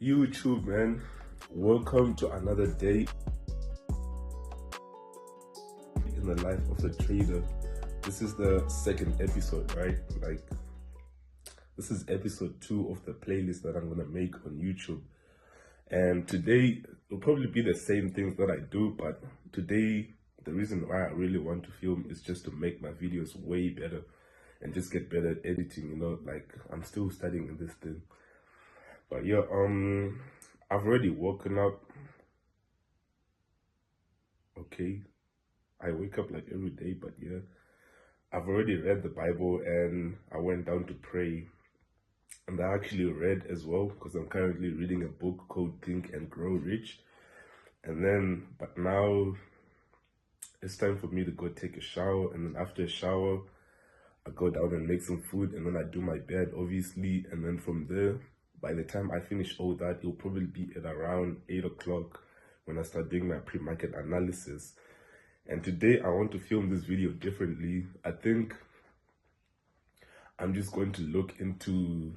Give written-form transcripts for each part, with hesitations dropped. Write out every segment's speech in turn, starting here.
YouTube, man. Welcome to another day in the life of a trader. This is the second episode, right? This is episode 2 of the playlist that I'm gonna make on YouTube. And today will probably be the same things that I do, but today the reason why I really want to film is just to make my videos way better and just get better at editing, like I'm still studying in this thing. But yeah, I've already woken up. Okay, I wake up like every day, but yeah, I've already read the Bible and I went down to pray. And I actually read as well because I'm currently reading a book called Think and Grow Rich. But now it's time for me to go take a shower, and then after a shower, I go down and make some food, and then I do my bed, obviously, and then from there, by the time I finish all that, it'll probably be at around 8 o'clock when I start doing my pre-market analysis. And today I want to film this video differently. I think I'm just going to look into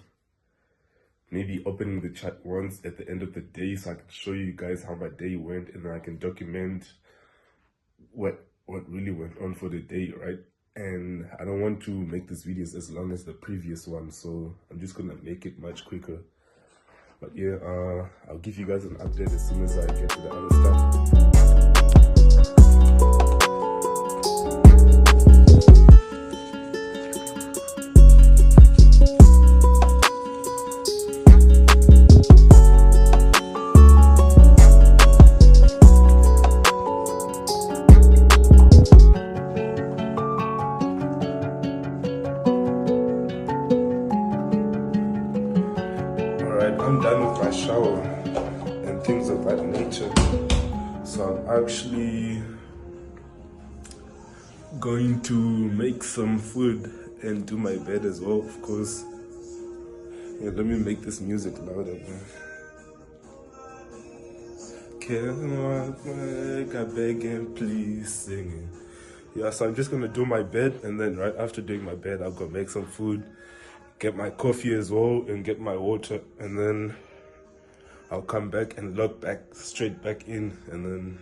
maybe opening the chat once at the end of the day so I can show you guys how my day went, and then I can document what really went on for the day, right? And I don't want to make these videos as long as the previous one, so I'm just gonna make it much quicker. But yeah, I'll give you guys an update as soon as I get to the other stuff. I'm done with my shower and things of that nature, so I'm actually going to make some food and do my bed as well, of course. Yeah, let me make this music louder, man. Can I beg and please sing it? Yeah, so I'm just gonna do my bed, and then right after doing my bed, I'll go make some food, get my coffee as well, and get my water, and then I'll come back and log straight back in, and then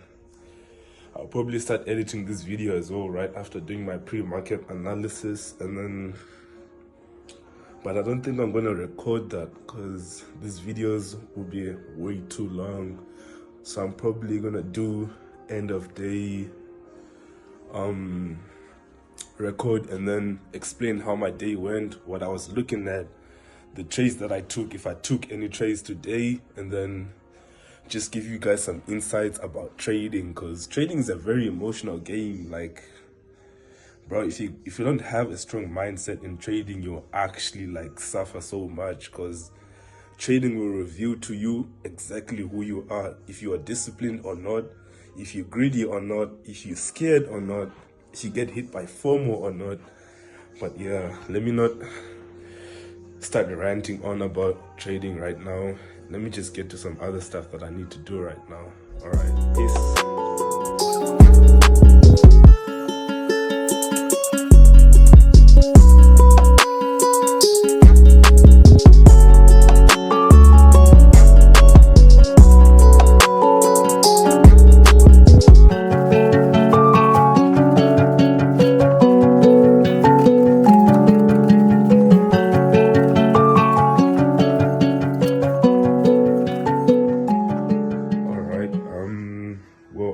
I'll probably start editing this video as well right after doing my pre-market analysis. But I don't think I'm gonna record that because these videos will be way too long, so I'm probably gonna do end of day record and then explain how my day went, what I was looking at, the trades that I took, if I took any trades today, and then just give you guys some insights about trading, because trading is a very emotional game. Like, bro, if you don't have a strong mindset in trading, you'll actually like suffer so much, because trading will reveal to you exactly who you are, if you are disciplined or not, if you're greedy or not, if you're scared or not, if you get hit by FOMO or not. But yeah, let me not start ranting on about trading right now. Let me just get to some other stuff that I need to do right now. All right, peace.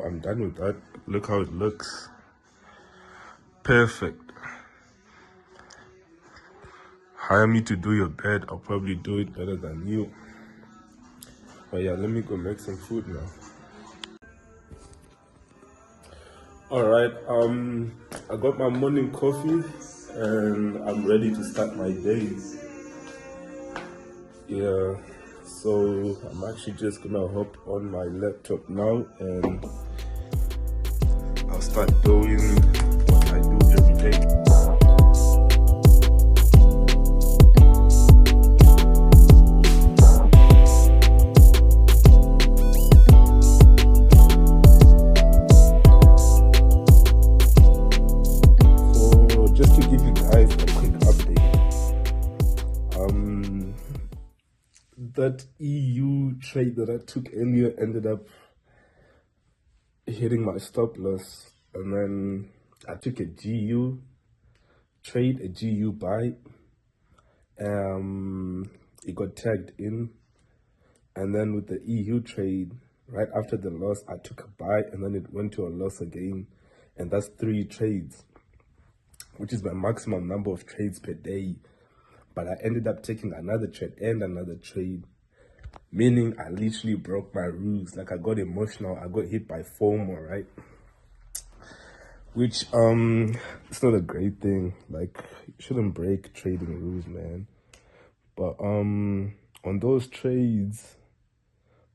I'm done with that. Look how it looks. Perfect. Hire me to do your bed. I'll probably do it better than you. But yeah, let me go make some food now. Alright, I got my morning coffee and I'm ready to start my day. Yeah, so I'm actually just gonna hop on my laptop now and I'll start doing what I do every day. That that EU trade that I took earlier ended up hitting my stop loss, and then I took a GU trade, a GU buy. It got tagged in, and then with the EU trade, right after the loss, I took a buy, and then it went to a loss again, and that's 3 trades, which is my maximum number of trades per day. But I ended up taking another trade and another trade, meaning I literally broke my rules. Like, I got emotional. I got hit by FOMO, right? Which it's not a great thing. Like, you shouldn't break trading rules, man. But on those trades,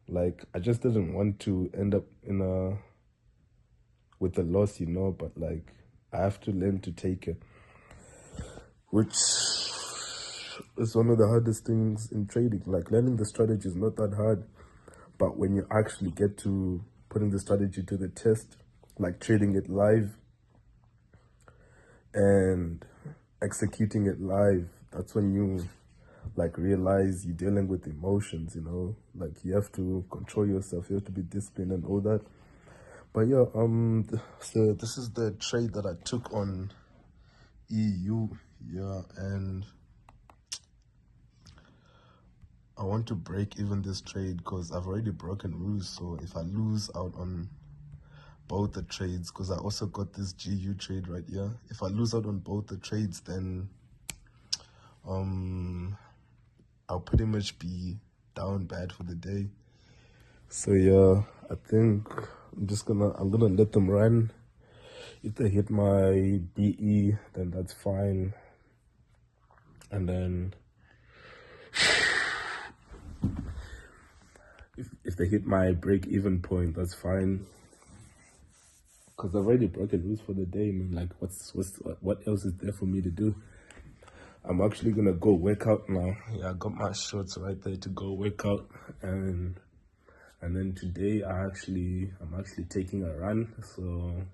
like, I just didn't want to end up with a loss, you know. But like, I have to learn to take it, which is one of the hardest things in trading. Like, learning the strategy is not that hard, but when you actually get to putting the strategy to the test, like trading it live and executing it live, that's when you like realize you're dealing with emotions, you know. Like, you have to control yourself, you have to be disciplined and all that. But yeah, so this is the trade that I took on EU, yeah, and I want to break even this trade because I've already broken rules. So if I lose out on both the trades, because I also got this GU trade right here, if I lose out on both the trades, then I'll pretty much be down bad for the day. So yeah, I think I'm gonna let them run. If they hit my BE, then that's fine. And then if they hit my break-even point, that's fine. Because I've already broken rules for the day, man. Like, what else is there for me to do? I'm actually gonna go work out now. Yeah, I got my shorts right there to go work out, and then today I'm actually taking a run. So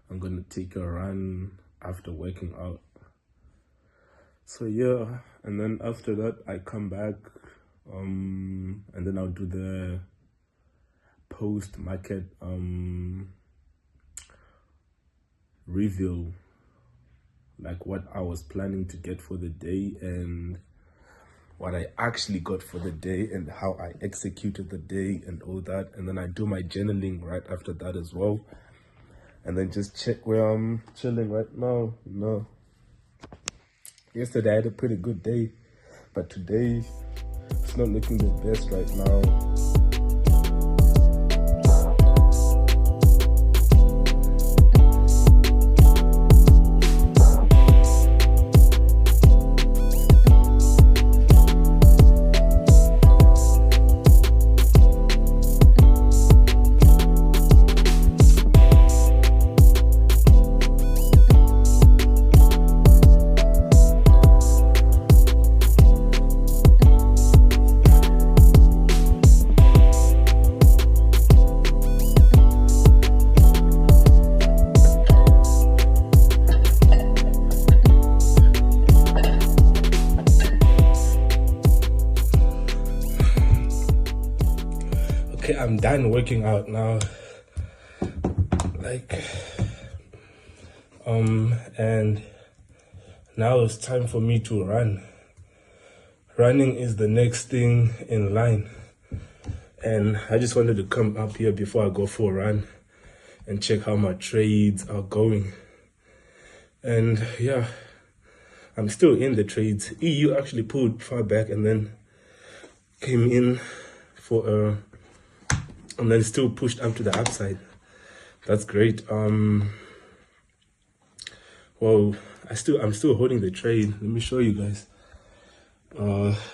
I'm gonna take a run after working out. So yeah, and then after that I come back, and then I'll do the post market review, like what I was planning to get for the day and what I actually got for the day and how I executed the day and all that. And then I do my journaling right after that as well, and then just check where I'm chilling right now, you know. Yesterday I had a pretty good day, but today it's not looking the best right now. Okay, I'm done working out now. And now it's time for me to run. Running is the next thing in line. And I just wanted to come up here before I go for a run and check how my trades are going. And yeah, I'm still in the trades. EU actually pulled far back and then came in for a, and then still pushed up to the upside. That's great. Well, I'm still holding the trade. Let me show you guys.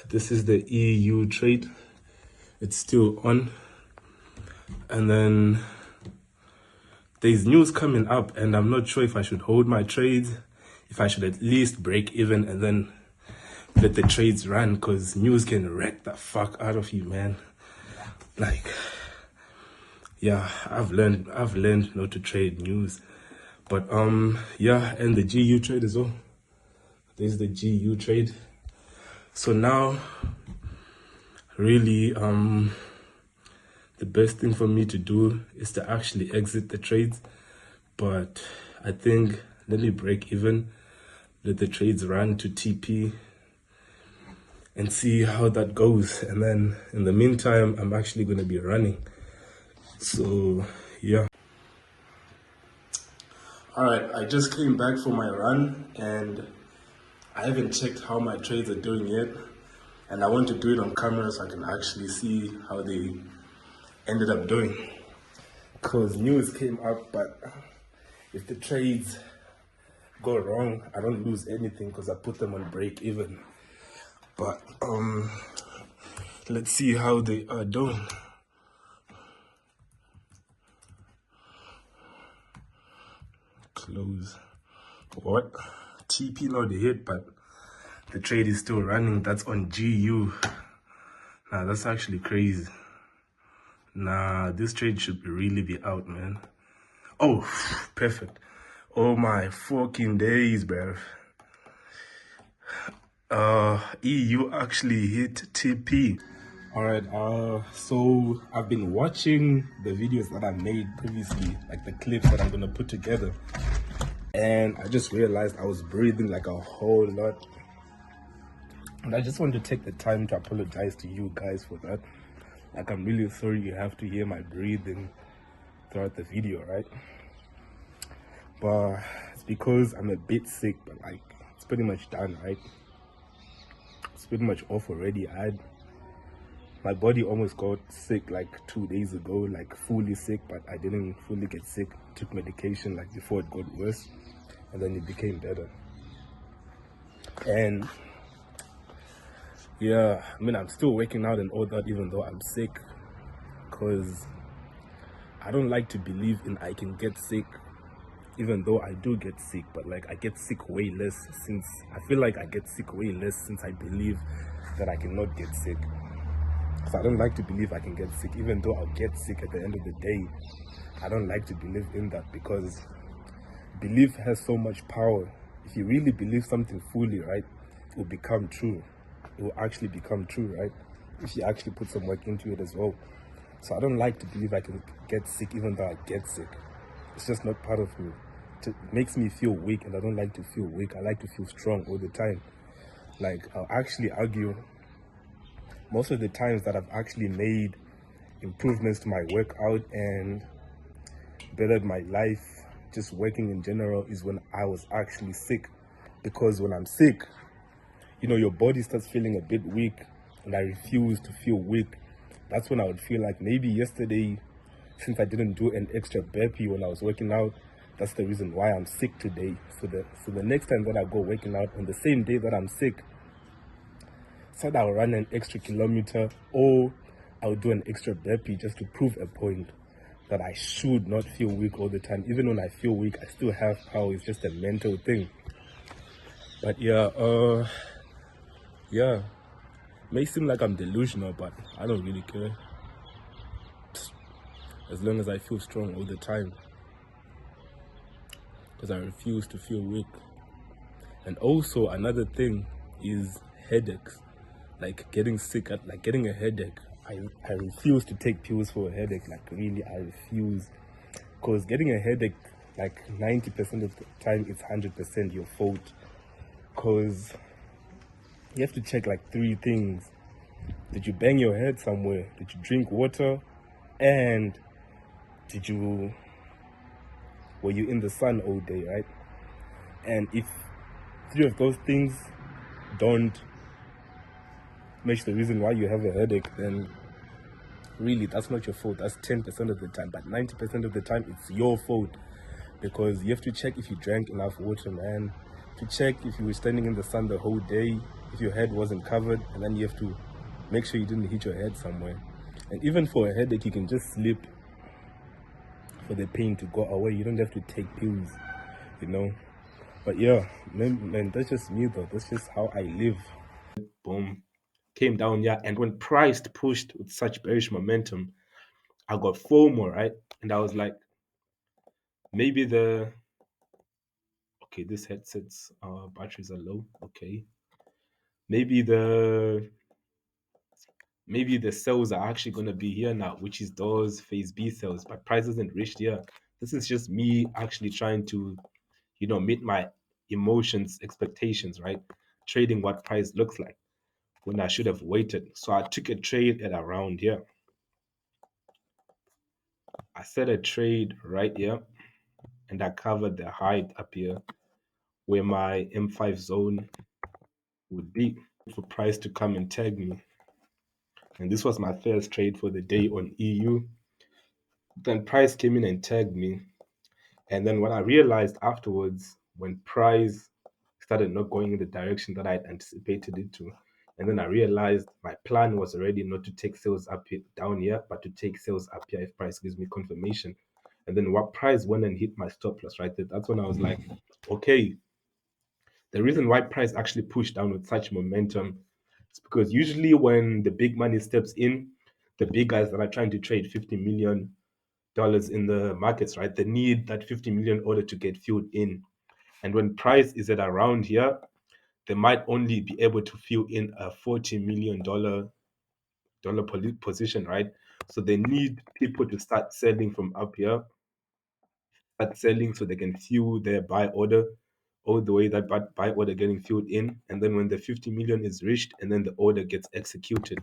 This is the EU trade. It's still on. And then there's news coming up, and I'm not sure if I should hold my trades, if I should at least break even and then let the trades run, because news can wreck the fuck out of you, man. Like, yeah, I've learned not to trade news. But yeah, and the GU trade as well. There's the GU trade. So now, really, the best thing for me to do is to actually exit the trades. But I think let me break even, let the trades run to TP and see how that goes. And then in the meantime, I'm actually going to be running. So, yeah. All right, I just came back from my run and I haven't checked how my trades are doing yet. And I want to do it on camera so I can actually see how they ended up doing. Because news came up, but if the trades go wrong, I don't lose anything because I put them on break even. But let's see how they are doing. Close. What? TP not the hit, but the trade is still running. That's on GU. Nah, that's actually crazy. Nah, this trade should really be out, man. Oh, perfect. Oh my fucking days, bruv. EU actually hit TP. All right, so I've been watching the videos that I made previously, like the clips that I'm gonna put together, and I just realized I was breathing like a whole lot. And I just want to take the time to apologize to you guys for that. Like, I'm really sorry you have to hear my breathing throughout the video, right? But it's because I'm a bit sick, but like, it's pretty much done, right? It's pretty much off already. My body almost got sick like 2 days ago, like fully sick, but I didn't fully get sick. Took medication like before it got worse, and then it became better. And yeah, I mean, I'm still working out and all that, even though I'm sick, because I don't like to believe in I can get sick, even though I do get sick, but like I get sick way less since I feel like I get sick way less since I believe that I cannot get sick. So I don't like to believe I can get sick, even though I'll get sick at the end of the day. I don't like to believe in that because belief has so much power. If you really believe something fully, right, it will become true. It will actually become true, right? If you actually put some work into it as well. So I don't like to believe I can get sick even though I get sick. It's just not part of me. It makes me feel weak, and I don't like to feel weak. I like to feel strong all the time. Like, I'll actually argue most of the times that I've actually made improvements to my workout and bettered my life, just working in general, is when I was actually sick. Because when I'm sick, your body starts feeling a bit weak, and I refuse to feel weak. That's when I would feel like maybe yesterday, since I didn't do an extra burpee when I was working out, that's the reason why I'm sick today. So the next time that I go working out on the same day that I'm sick, so I'll run an extra kilometer or I'll do an extra burpee just to prove a point that I should not feel weak all the time. Even when I feel weak, I still have power. It's just a mental thing. But yeah, may seem like I'm delusional, but I don't really care. As long as I feel strong all the time, because I refuse to feel weak. And also another thing is headaches, like getting sick, like getting a headache. I refuse to take pills for a headache. Like, really, I refuse, because getting a headache, like 90% of the time, it's 100% your fault. Because you have to check like three things. Did you bang your head somewhere? Did you drink water? And were you in the sun all day, right? And if three of those things don't match the reason why you have a headache, then really that's not your fault. That's 10% of the time, but 90% of the time it's your fault, because you have to check if you drank enough water, man, to check if you were standing in the sun the whole day, if your head wasn't covered, and then you have to make sure you didn't hit your head somewhere. And even for a headache, you can just sleep for the pain to go away. You don't have to take pills, you know. But yeah, man, that's just me though. That's just how I live. Boom. Came down, yeah. And when price pushed with such bearish momentum, I got FOMO, right? And I was like, maybe okay, this headset's batteries are low. Okay. maybe the cells are actually going to be here now, which is those phase B cells, but price isn't reached here. This is just me actually trying to, meet my emotions, expectations, right? Trading what price looks like when I should have waited. So I took a trade at around here. I set a trade right here and I covered the high up here where my M5 zone would be for price to come and tag me. And this was my first trade for the day on EU. Then price came in and tagged me. And then what I realized afterwards, when price started not going in the direction that I had anticipated it to, and then I realized my plan was already not to take sales up here, down here, but to take sales up here if price gives me confirmation. And then what price went and hit my stop loss right there. That's when I was like, okay, the reason why price actually pushed down with such momentum is because usually when the big money steps in, the big guys that are trying to trade $50 million in the markets, right? They need that 50 million order to get filled in. And when price is at around here, they might only be able to fill in a $40 million position, right? So they need people to start selling from up here, start selling so they can fill their buy order all the way that buy order getting filled in. And then when the 50 million is reached, and then the order gets executed.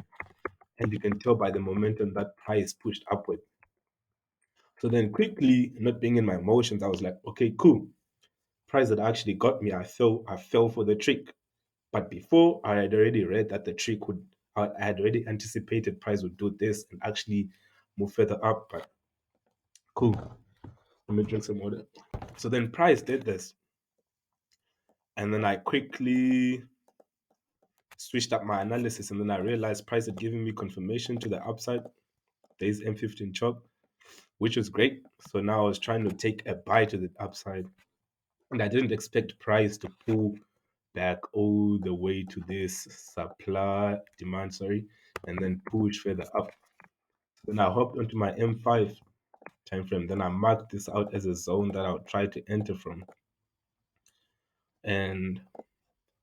And you can tell by the momentum that price pushed upward. So then quickly, not being in my emotions, I was like, okay, cool. Price that actually got me. I fell for the trick. But before I had already read that the trick would I had already anticipated price would do this and actually move further up. But cool. Let me drink some water. So then price did this. And then I quickly switched up my analysis and then I realized price had given me confirmation to the upside. There's M15 chop, which was great. So now I was trying to take a buy to the upside. And I didn't expect price to pull back all the way to this supply demand, sorry, and then push further up. Then I hopped onto my M5 time frame. Then I marked this out as a zone that I'll try to enter from. And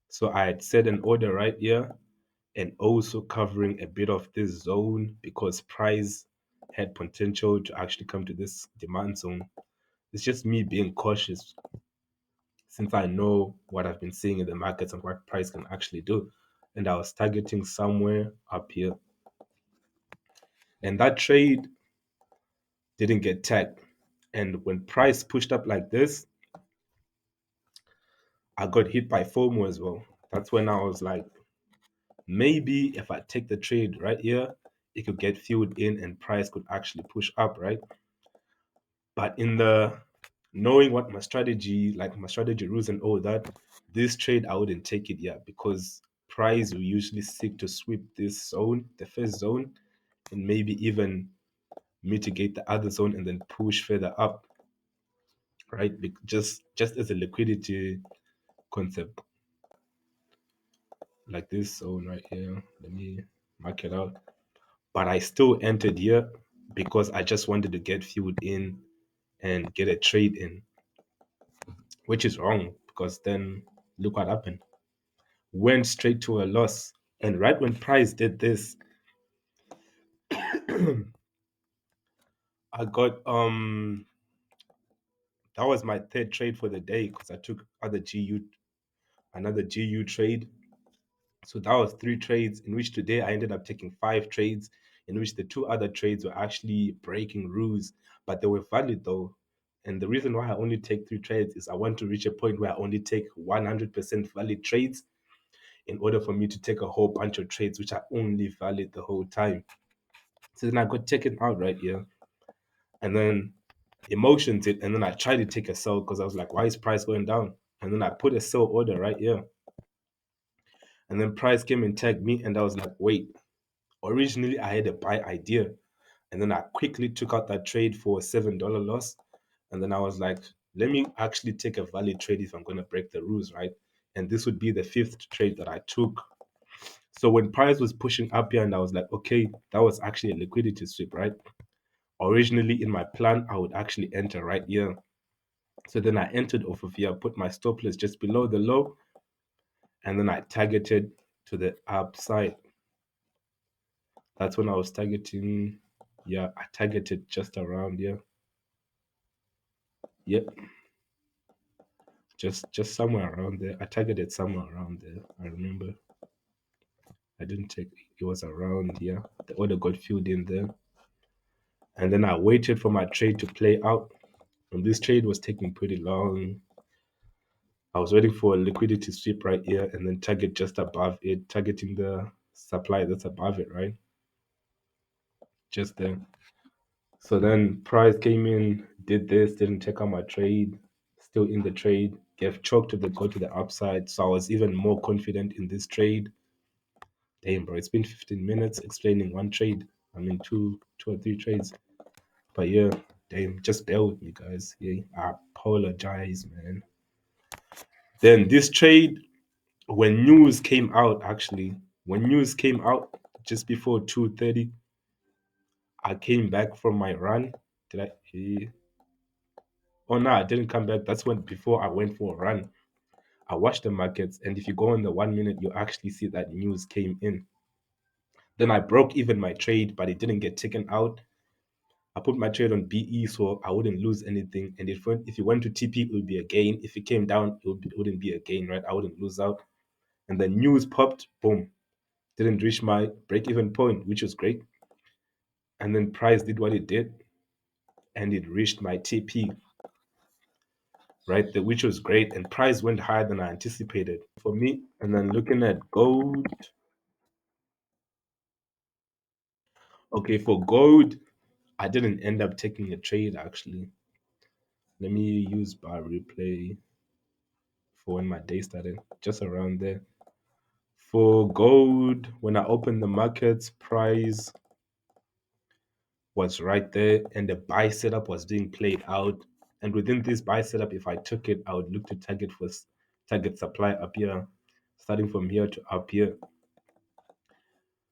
so I had set an order right here and also covering a bit of this zone because price had potential to actually come to this demand zone. It's just me being cautious since I know what I've been seeing in the markets and what price can actually do. And I was targeting somewhere up here. And that trade didn't get tagged. And when price pushed up like this, I got hit by FOMO as well. That's when I was like, maybe if I take the trade right here, it could get filled in and price could actually push up, right? But in the knowing what my strategy, like my strategy rules and all that, this trade I wouldn't take it yet because price will usually seek to sweep this zone, the first zone, and maybe even mitigate the other zone and then push further up, right? Just as a liquidity concept, like this zone right here. Let me mark it out. But I still entered here because I just wanted to get filled in and get a trade in, which is wrong because then look what happened. Went straight to a loss. And right when price did this, I got that was my third trade for the day because I took another GU trade. So that was three trades in which today I ended up taking five trades, in which the two other trades were actually breaking rules, but they were valid though. And the reason why I only take three trades is I want to reach a point where I only take 100% valid trades in order for me to take a whole bunch of trades which are only valid the whole time. So then I got taken out right here. And then emotions it. And then I tried to take a sell because I was like, why is price going down? And then I put a sell order right here. And then price came and tagged me. And I was like, wait, originally I had a buy idea. And then I quickly took out that trade for a $7 loss. And then I was like, let me actually take a valid trade if I'm going to break the rules, right? And this would be the fifth trade that I took. So when price was pushing up here, and I was like, okay, that was actually a liquidity sweep, right? Originally in my plan, I would actually enter right here. So then I entered off of here, put my stop loss just below the low, and then I targeted. to the upside. That's when I was targeting. Yeah, I targeted just around here. Yep, just somewhere around there. I targeted somewhere around there. I remember. I didn't take. It was around here. The order got filled in there, and then I waited for my trade to play out. And this trade was taking pretty long. I was waiting for a liquidity sweep right here, and then target just above it, targeting the supply that's above it, right? Just there. So then price came in, did this, didn't take out my trade, still in the trade, gave choke to the go to the upside. So I was even more confident in this trade. Damn, bro, it's been 15 minutes explaining one trade. I mean, two or three trades. But yeah, damn, just bear with me, guys. Yeah, I apologize, man. Then this trade, when news came out, actually, when news came out just before 2:30, I came back from my run. Did I? Oh no, I didn't come back. That's when before I went for a run. I watched the markets, and if you go on the 1 minute, you actually see that news came in. Then I broke even my trade, but it didn't get taken out. I put my trade on BE so I wouldn't lose anything. And if you went to TP, it would be a gain. If it came down, it wouldn't be a gain, right? I wouldn't lose out. And the news popped, boom, didn't reach my break even point, which was great. And then price did what it did, and it reached my TP, right? Which was great. And price went higher than I anticipated for me. And then looking at gold. Okay, for gold, I didn't end up taking a trade actually. Let me use bar replay for when my day started, just around there. For gold, when I opened the markets, price was right there and the buy setup was being played out. And within this buy setup, if I took it, I would look to target supply up here, starting from here to up here.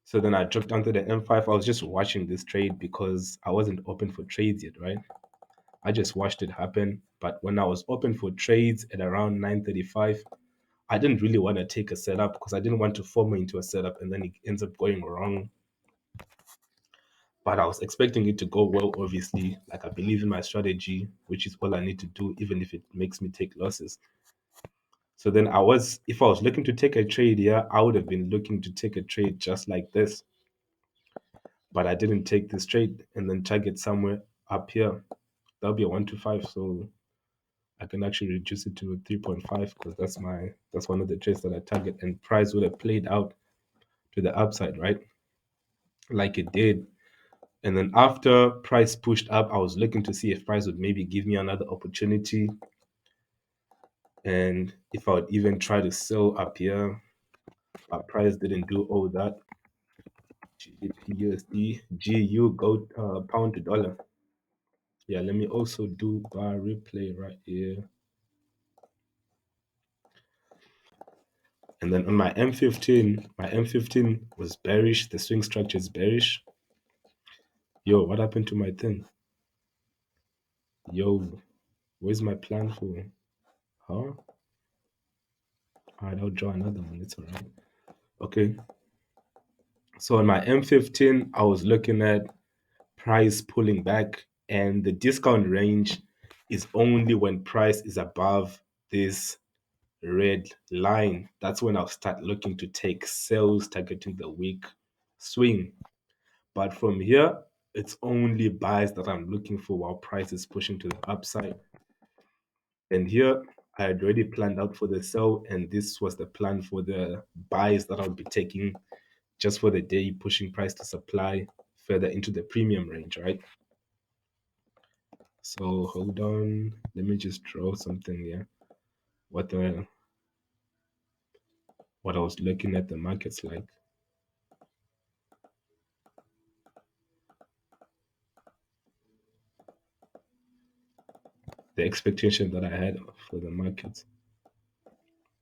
So then I dropped down to the M5. I was just watching this trade because I wasn't open for trades yet, right? I just watched it happen. But when I was open for trades at around 9:35, I didn't really want to take a setup because I didn't want to form into a setup and then it ends up going wrong. But I was expecting it to go well, obviously. Like I believe in my strategy, which is all I need to do, even if it makes me take losses. So then if I was looking to take a trade here, I would have been looking to take a trade just like this. But I didn't take this trade and then target somewhere up here. That'll be a 125. So I can actually reduce it to a 3.5 because that's one of the trades that I target. And price would have played out to the upside, right? Like it did. And then after price pushed up, I was looking to see if price would maybe give me another opportunity. And if I would even try to sell up here, but price didn't do all that. GBP USD, GU, gold, pound to dollar. Yeah, let me also do bar replay right here. And then on my M15 was bearish. The swing structure is bearish. Yo, what happened to my thing? Yo, where's my plan for? Huh? Alright, I'll draw another one. It's alright. Okay. So on my M15, I was looking at price pulling back, and the discount range is only when price is above this red line. That's when I'll start looking to take sales targeting the weak swing. But from here, it's only buys that I'm looking for while price is pushing to the upside. And here, I had already planned out for the sell, and this was the plan for the buys that I'll be taking just for the day, pushing price to supply further into the premium range, right? So hold on, let me just draw something here. What I was looking at the markets like. The expectation that I had for the markets.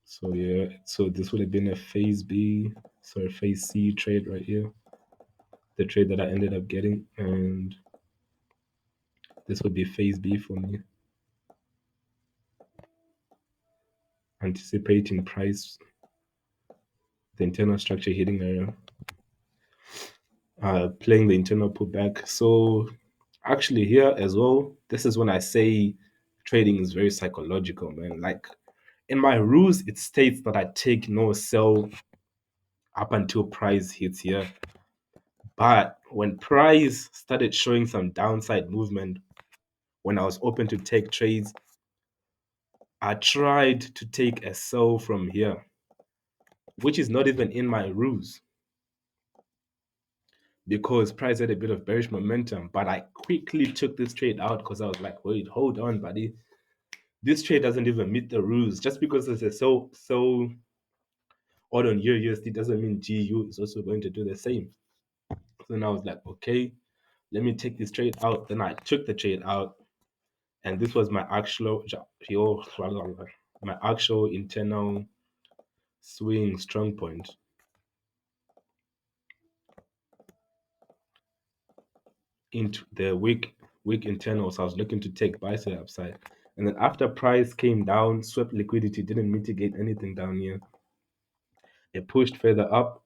So yeah, so this would have been a phase B, sorry, phase C trade right here. The trade that I ended up getting, and this would be phase B for me. Anticipating price. the internal structure hitting area, playing the internal pullback. So actually here as well, this is when I say trading is very psychological, man. Like in my rules, it states that I take no sell up until price hits here. But when price started showing some downside movement, when I was open to take trades, I tried to take a sell from here, which is not even in my rules because price had a bit of bearish momentum. But I quickly took this trade out because I was like, wait, hold on, buddy. This trade doesn't even meet the rules. Just because it's a so odd on your USD doesn't mean GU is also going to do the same. So then I was like, okay, let me take this trade out. Then I took the trade out, and this was my actual internal swing strong point into the weak internals. I was looking to take buy side upside, and then after price came down, swept liquidity didn't mitigate anything down here. It pushed further up,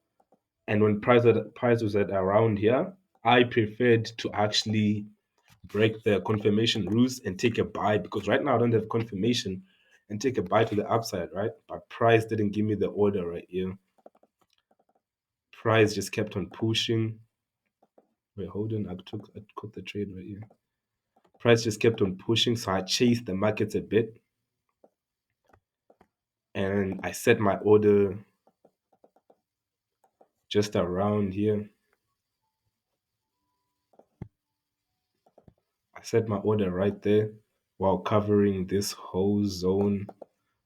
and when price was at around here, I preferred to actually break the confirmation rules and take a buy because right now I don't have confirmation and take a buy to the upside, right? But price didn't give me the order right here. Price just kept on pushing. Wait, hold on. I caught the trade right here. Price just kept on pushing, so I chased the markets a bit. And I set my order just around here. I set my order right there while covering this whole zone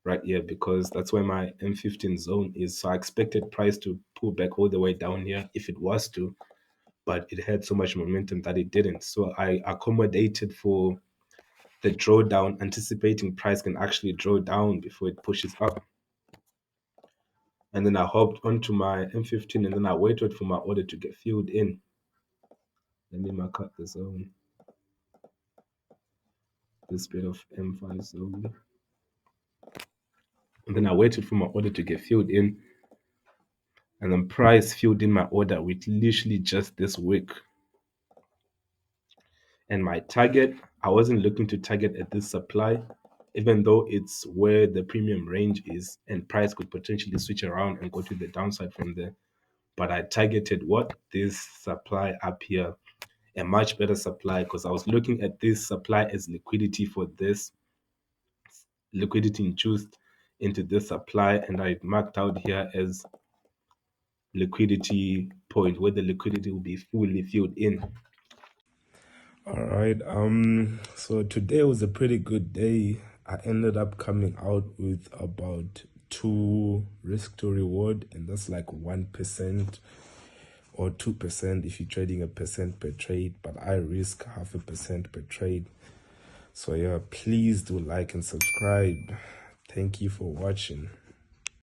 right here because that's where my M15 zone is. So I expected price to pull back all the way down here if it was to, but it had so much momentum that it didn't. So I accommodated for the drawdown, anticipating price can actually draw down before it pushes up. And then I hopped onto my M15 and then I waited for my order to get filled in. Let me mark out the zone. This bit of M5 zone. And then I waited for my order to get filled in. And then price filled in my order with literally just this wick. And my target, I wasn't looking to target at this supply, even though it's where the premium range is and price could potentially switch around and go to the downside from there. But I targeted what? This supply up here, a much better supply because I was looking at this supply as liquidity for this liquidity induced into this supply, and I marked out here as liquidity point where the liquidity will be fully filled in. All right. So today was a pretty good day. I ended up coming out with about 2 risk to reward, and that's like 1% or 2% if you're trading 1% per trade, but I risk 0.5% per trade. So yeah, please do like and subscribe. Thank you for watching.